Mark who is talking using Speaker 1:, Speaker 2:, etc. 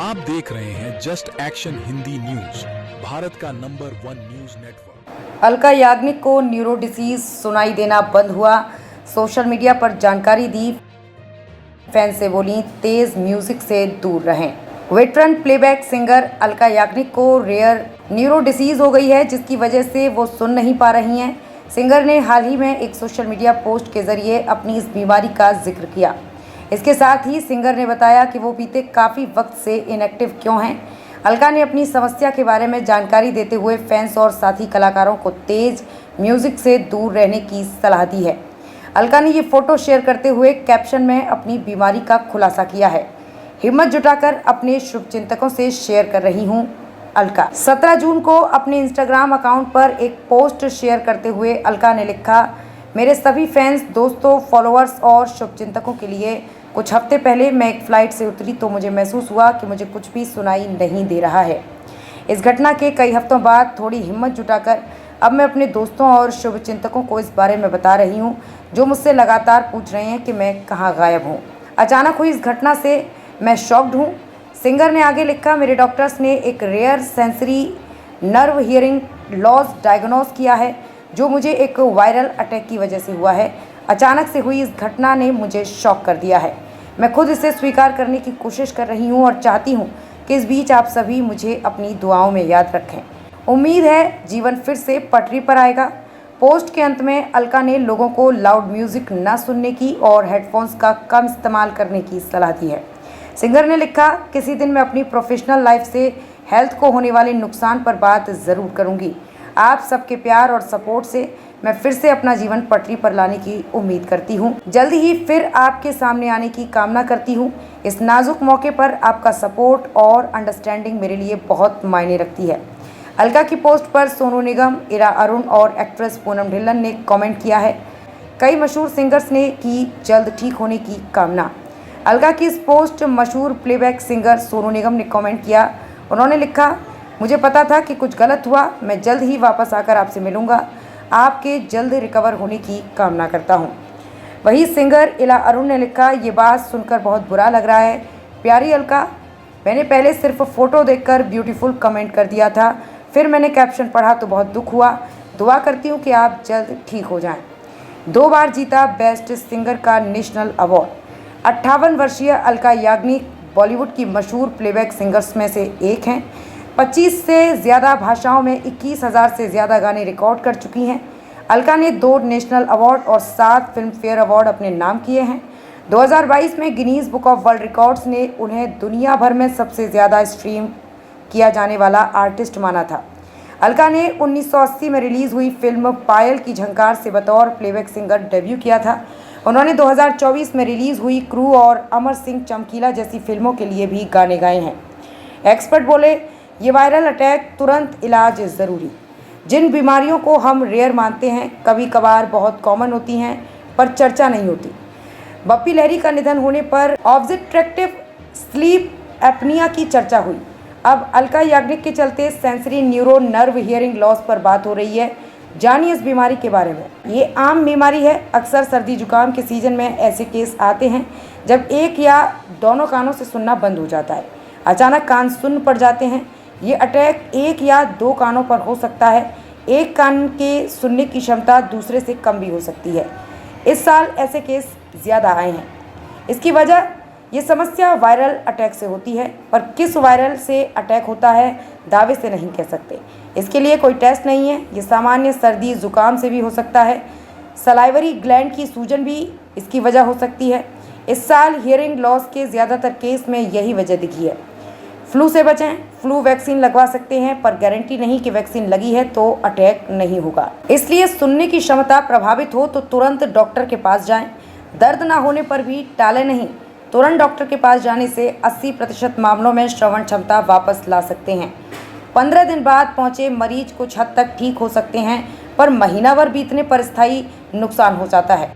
Speaker 1: आप देख रहे हैं just action Hindi news, Bharat का नंबर 1 न्यूज नेटवर्क।
Speaker 2: अलका याग्निक को न्यूरो डिसीज सुनाई देना बंद हुआ। सोशल मीडिया पर जानकारी दी, फैन से बोली तेज म्यूजिक से दूर रहें। Veteran playback singer Alka Yagnik को रेयर न्यूरो डिसीज हो गई है, जिसकी वजह से वो सुन नहीं पा रही हैं। सिंगर ने हाल ही में एक सोशल मीडिया पोस्ट के जरिए अपनी इस बीमारी का जिक्र किया। इसके साथ ही सिंगर ने बताया कि वो बीते काफ़ी वक्त से इनएक्टिव क्यों हैं। अलका ने अपनी समस्या के बारे में जानकारी देते हुए फैंस और साथी कलाकारों को तेज म्यूजिक से दूर रहने की सलाह दी है। अलका ने ये फोटो शेयर करते हुए कैप्शन में अपनी बीमारी का खुलासा किया है। हिम्मत जुटाकर अपने शुभचिंतकों से शेयर कर रही हूँ अलका। 17 जून को अपने इंस्टाग्राम अकाउंट पर एक पोस्ट शेयर करते हुए अलका ने लिखा, मेरे सभी फैंस, दोस्तों, फॉलोअर्स और शुभचिंतकों के लिए कुछ हफ्ते पहले मैं एक फ़्लाइट से उतरी तो मुझे महसूस हुआ कि मुझे कुछ भी सुनाई नहीं दे रहा है। इस घटना के कई हफ्तों बाद थोड़ी हिम्मत जुटाकर अब मैं अपने दोस्तों और शुभचिंतकों को इस बारे में बता रही हूँ, जो मुझसे लगातार पूछ रहे हैं कि मैं कहाँ गायब हूँ। अचानक हुई इस घटना से मैं शॉक्ड हूँ। सिंगर ने आगे लिखा, मेरे डॉक्टर्स ने एक rare sensory nerve hearing loss diagnose किया है, जो मुझे एक वायरल अटैक की वजह से हुआ है। अचानक से हुई इस घटना ने मुझे शॉक कर दिया है। मैं खुद इसे स्वीकार करने की कोशिश कर रही हूँ और चाहती हूँ कि इस बीच आप सभी मुझे अपनी दुआओं में याद रखें। उम्मीद है जीवन फिर से पटरी पर आएगा। पोस्ट के अंत में अलका ने लोगों को लाउड म्यूजिक न सुनने की और हेडफोन्स का कम इस्तेमाल करने की सलाह दी है। सिंगर ने लिखा, किसी दिन मैं अपनी प्रोफेशनल लाइफ से हेल्थ को होने वाले नुकसान पर बात ज़रूर करूँगी। आप सबके प्यार और सपोर्ट से मैं फिर से अपना जीवन पटरी पर लाने की उम्मीद करती हूँ। जल्द ही फिर आपके सामने आने की कामना करती हूँ। इस नाजुक मौके पर आपका सपोर्ट और अंडरस्टैंडिंग मेरे लिए बहुत मायने रखती है। अलका की पोस्ट पर सोनू निगम, इरा अरुण और एक्ट्रेस पूनम ढिल्लन ने कमेंट किया है। कई मशहूर सिंगर्स ने की जल्द ठीक होने की कामना। अलका की इस पोस्ट मशहूर प्लेबैक सिंगर सोनू निगम ने कमेंट किया। उन्होंने लिखा, मुझे पता था कि कुछ गलत हुआ, मैं जल्द ही वापस आकर आपसे मिलूंगा। आपके जल्द रिकवर होने की कामना करता हूं। वहीं सिंगर इला अरुण ने लिखा, ये बात सुनकर बहुत बुरा लग रहा है। प्यारी अलका, मैंने पहले सिर्फ फ़ोटो देखकर ब्यूटीफुल कमेंट कर दिया था, फिर मैंने कैप्शन पढ़ा तो बहुत दुख हुआ। दुआ करती हूँ कि आप जल्द ठीक हो जाएं। 2 बार जीता बेस्ट सिंगर का नेशनल अवार्ड। 58 वर्षीय अलका याग्निक बॉलीवुड की मशहूर प्लेबैक सिंगर्स में से एक हैं। 25 से ज़्यादा भाषाओं में 21,000 से ज़्यादा गाने रिकॉर्ड कर चुकी हैं। अलका ने 2 नेशनल अवार्ड और 7 फिल्म फेयर अवार्ड अपने नाम किए हैं। 2022 में Guinness book of world records ने उन्हें दुनिया भर में सबसे ज़्यादा स्ट्रीम किया जाने वाला आर्टिस्ट माना था। अलका ने 1980 में रिलीज़ हुई फिल्म पायल की झंकार से बतौर प्लेबैक सिंगर डेब्यू किया था। उन्होंने 2024 में रिलीज़ हुई क्रू और अमर सिंह चमकीला जैसी फिल्मों के लिए भी गाने गाए हैं। एक्सपर्ट बोले, ये वायरल अटैक तुरंत इलाज ज़रूरी। जिन बीमारियों को हम रेयर मानते हैं, कभी कभार बहुत कॉमन होती हैं पर चर्चा नहीं होती। बप्पी लहरी का निधन होने पर ऑब्स्ट्रक्टिव स्लीप एपनिया की चर्चा हुई। अब अलका याग्निक के चलते sensory neuro nerve hearing loss पर बात हो रही है। जानिए इस बीमारी के बारे में। ये आम बीमारी है। अक्सर सर्दी जुकाम के सीज़न में ऐसे केस आते हैं जब एक या दोनों कानों से सुनना बंद हो जाता है। अचानक कान सुन्न पड़ जाते हैं। ये अटैक 1 या 2 कानों पर हो सकता है। एक कान के सुनने की क्षमता दूसरे से कम भी हो सकती है। इस साल ऐसे केस ज़्यादा आए हैं। इसकी वजह ये समस्या वायरल अटैक से होती है, पर किस वायरल से अटैक होता है दावे से नहीं कह सकते। इसके लिए कोई टेस्ट नहीं है। ये सामान्य सर्दी जुकाम से भी हो सकता है। सलाइवरी ग्लैंड की सूजन भी इसकी वजह हो सकती है। इस साल हियरिंग लॉस के ज़्यादातर केस में यही वजह दिखी है। फ्लू से बचें। फ्लू वैक्सीन लगवा सकते हैं, पर गारंटी नहीं कि वैक्सीन लगी है तो अटैक नहीं होगा। इसलिए सुनने की क्षमता प्रभावित हो तो तुरंत डॉक्टर के पास जाएं। दर्द ना होने पर भी टालें नहीं। तुरंत डॉक्टर के पास जाने से 80% मामलों में श्रवण क्षमता वापस ला सकते हैं। 15 दिन बाद पहुंचे मरीज कुछ हद तक ठीक हो सकते हैं, पर महीना भर बीतने पर स्थायी नुकसान हो जाता है।